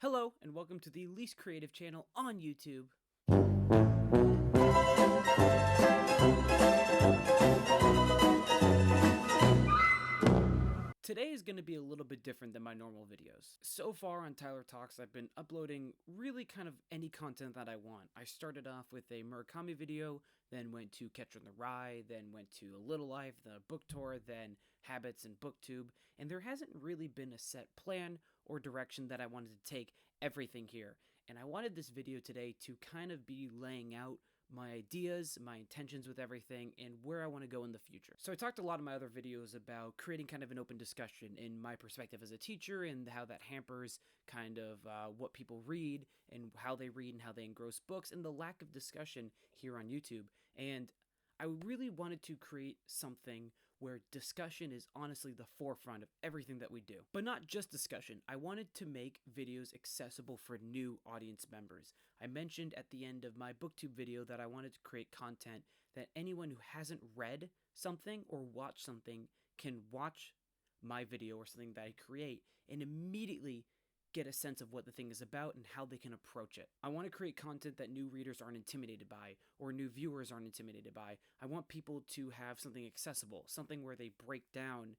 Hello, and welcome to the least creative channel on YouTube. Today is going to be a little bit different than my normal videos. So far on Tyler Talks, I've been uploading really kind of any content that I want. I started off with a Murakami video, then went to Catcher in the Rye, then went to A Little Life, the book tour, then Habits and Booktube, and there hasn't really been a set plan or direction that I wanted to take everything here. And I wanted this video today to kind of be laying out my ideas, my intentions with everything, and where I want to go in the future. So I talked a lot in my other videos about creating kind of an open discussion in my perspective as a teacher and how that hampers kind of what people read and how they read and how they engross books and the lack of discussion here on YouTube. And I really wanted to create something where discussion is honestly the forefront of everything that we do. But not just discussion. I wanted to make videos accessible for new audience members. I mentioned at the end of my Booktube video that I wanted to create content that anyone who hasn't read something or watched something can watch my video or something that I create and immediately get a sense of what the thing is about and how they can approach it. I want to create content that new readers aren't intimidated by or new viewers aren't intimidated by. I want people to have something accessible, something where they break down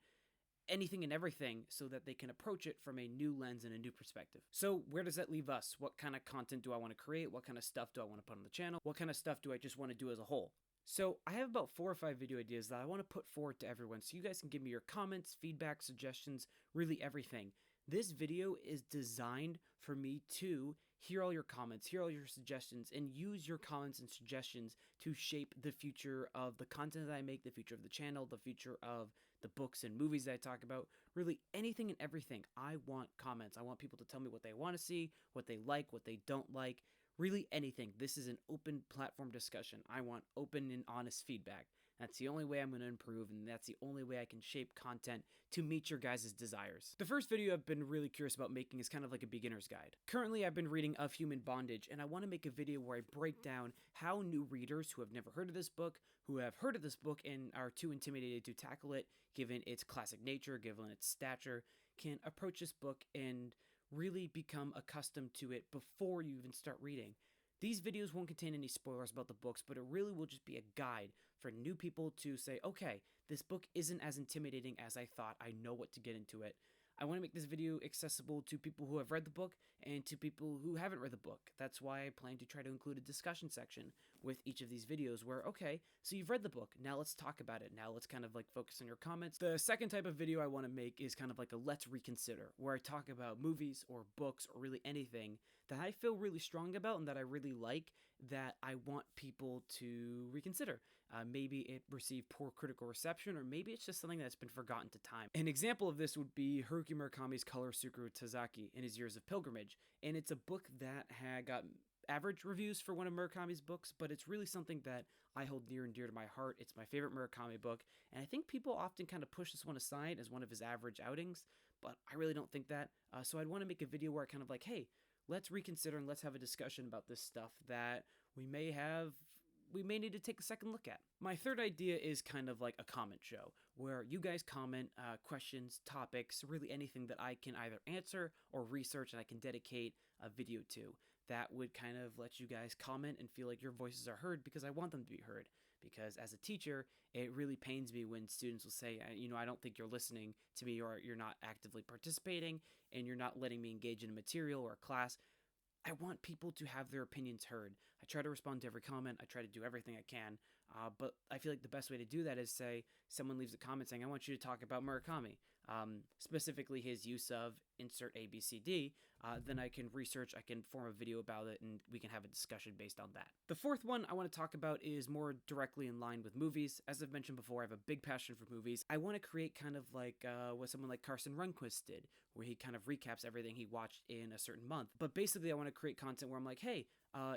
anything and everything so that they can approach it from a new lens and a new perspective. So where does that leave us? What kind of content do I want to create? What kind of stuff do I want to put on the channel? What kind of stuff do I just want to do as a whole? So I have about 4 or 5 video ideas that I want to put forward to everyone so you guys can give me your comments, feedback, suggestions, really everything. This video is designed for me to hear all your comments, hear all your suggestions, and use your comments and suggestions to shape the future of the content that I make, the future of the channel, the future of the books and movies that I talk about, really anything and everything. I want comments. I want people to tell me what they want to see, what they like, what they don't like, really anything. This is an open platform discussion. I want open and honest feedback. That's the only way I'm going to improve, and that's the only way I can shape content to meet your guys' desires. The first video I've been really curious about making is kind of like a beginner's guide. Currently, I've been reading Of Human Bondage, and I want to make a video where I break down how new readers who have never heard of this book, who have heard of this book and are too intimidated to tackle it, given its classic nature, given its stature, can approach this book and really become accustomed to it before you even start reading. These videos won't contain any spoilers about the books, but it really will just be a guide for new people to say, okay, this book isn't as intimidating as I thought. I know what to get into it. I want to make this video accessible to people who have read the book and to people who haven't read the book. That's why I plan to try to include a discussion section with each of these videos where, okay, so you've read the book, now let's talk about it. Now let's kind of like focus on your comments. The second type of video I want to make is kind of like a let's reconsider, where I talk about movies or books or really anything that I feel really strong about and that I really like that I want people to reconsider. Maybe it received poor critical reception, or maybe it's just something that's been forgotten to time. An example of this would be Haruki Murakami's Color-Sukaru Tazaki in his Years of Pilgrimage, and it's a book that had got average reviews for one of Murakami's books, but it's really something that I hold near and dear to my heart. It's my favorite Murakami book, and I think people often kind of push this one aside as one of his average outings, but I really don't think that. So I'd want to make a video where I kind of like, hey, let's reconsider and let's have a discussion about this stuff that we may need to take a second look at. My third idea is kind of like a comment show, where you guys comment questions, topics, really anything that I can either answer or research and I can dedicate a video to. That would kind of let you guys comment and feel like your voices are heard because I want them to be heard. Because as a teacher, it really pains me when students will say, I don't think you're listening to me, or you're not actively participating and you're not letting me engage in a material or a class. I want people to have their opinions heard. I try to respond to every comment. I try to do everything I can. But I feel like the best way to do that is say someone leaves a comment saying, I want you to talk about Murakami, specifically his use of insert ABCD. Then I can research, I can form a video about it, and we can have a discussion based on that. The fourth one I want to talk about is more directly in line with movies. As I've mentioned before, I have a big passion for movies. I want to create kind of like what someone like Carson Runquist did, where he kind of recaps everything he watched in a certain month. But basically, I want to create content where I'm like, hey,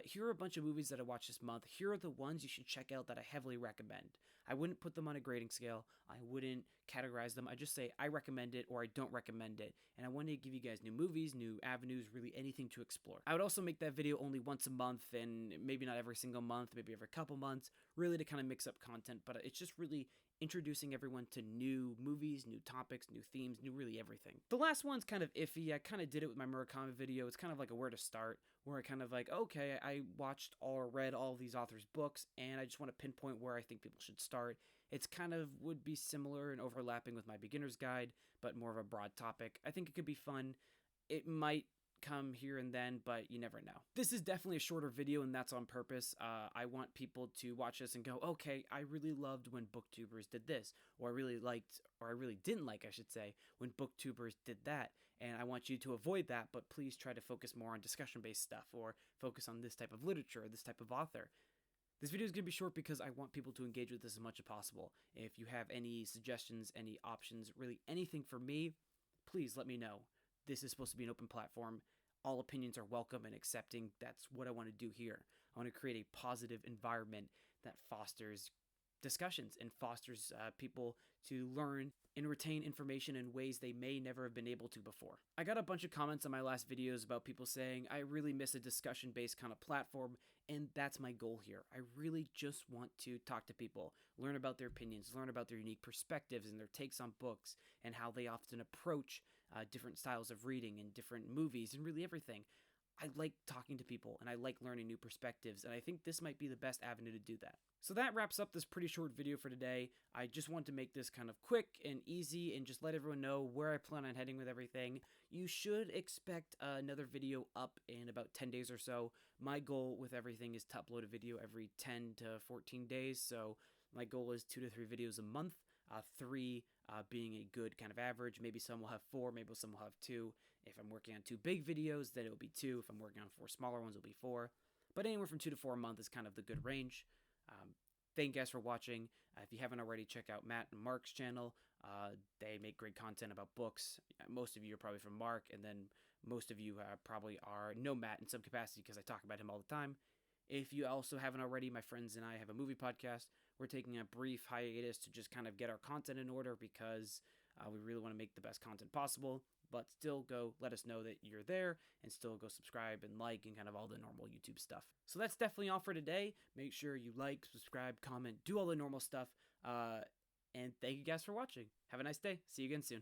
here are a bunch of movies that I watched this month. Here are the ones you should check out that I heavily recommend. I wouldn't put them on a grading scale. I wouldn't categorize them. I just say I recommend it or I don't recommend it. And I wanted to give you guys new movies, new avenues, really anything to explore. I would also make that video only once a month, and maybe not every single month, maybe every couple months, really to kind of mix up content. But it's just really introducing everyone to new movies, new topics, new themes, new really everything. The last one's kind of iffy. I kind of did it with my Murakami video. It's kind of like a where to start, where I kind of like, okay, I watched or read all of these authors' books, and I just want to pinpoint where I think people should start. It's kind of would be similar and overlapping with my beginner's guide, but more of a broad topic. I think it could be fun. It might come here and then, but you never know. This is definitely a shorter video, and that's on purpose. I want people to watch this and go, okay, I really loved when booktubers did this, or I really liked, or I really didn't like, I should say, when booktubers did that. And I want you to avoid that, but please try to focus more on discussion-based stuff, or focus on this type of literature, or this type of author. This video is going to be short because I want people to engage with this as much as possible. If you have any suggestions, any options, really anything for me, please let me know. This is supposed to be an open platform. All opinions are welcome and accepting. That's what I want to do here. I want to create a positive environment that fosters discussions and fosters people to learn and retain information in ways they may never have been able to before. I got a bunch of comments on my last videos about people saying, I really miss a discussion-based kind of platform, and that's my goal here. I really just want to talk to people, learn about their opinions, learn about their unique perspectives and their takes on books, and how they often approach different styles of reading and different movies and really everything. I like talking to people, and I like learning new perspectives, and I think this might be the best avenue to do that. So that wraps up this pretty short video for today. I just want to make this kind of quick and easy and just let everyone know where I plan on heading with everything. You should expect another video up in about 10 days or so. My goal with everything is to upload a video every 10 to 14 days, so my goal is 2 to 3 videos a month, 3 being a good kind of average. Maybe some will have 4, maybe some will have 2. If I'm working on 2 big videos, then it will be 2. If I'm working on 4 smaller ones, it'll be 4. But anywhere from 2 to 4 a month is kind of the good range. Thank you guys for watching. If you haven't already, check out Matt and Mark's channel. They make great content about books. Most of you are probably from Mark, and then most of you probably know Matt in some capacity because I talk about him all the time. If you also haven't already, my friends and I have a movie podcast. We're taking a brief hiatus to just kind of get our content in order because we really want to make the best content possible, but still go let us know that you're there and still go subscribe and like and kind of all the normal YouTube stuff. So that's definitely all for today. Make sure you like, subscribe, comment, do all the normal stuff. And thank you guys for watching. Have a nice day. See you again soon.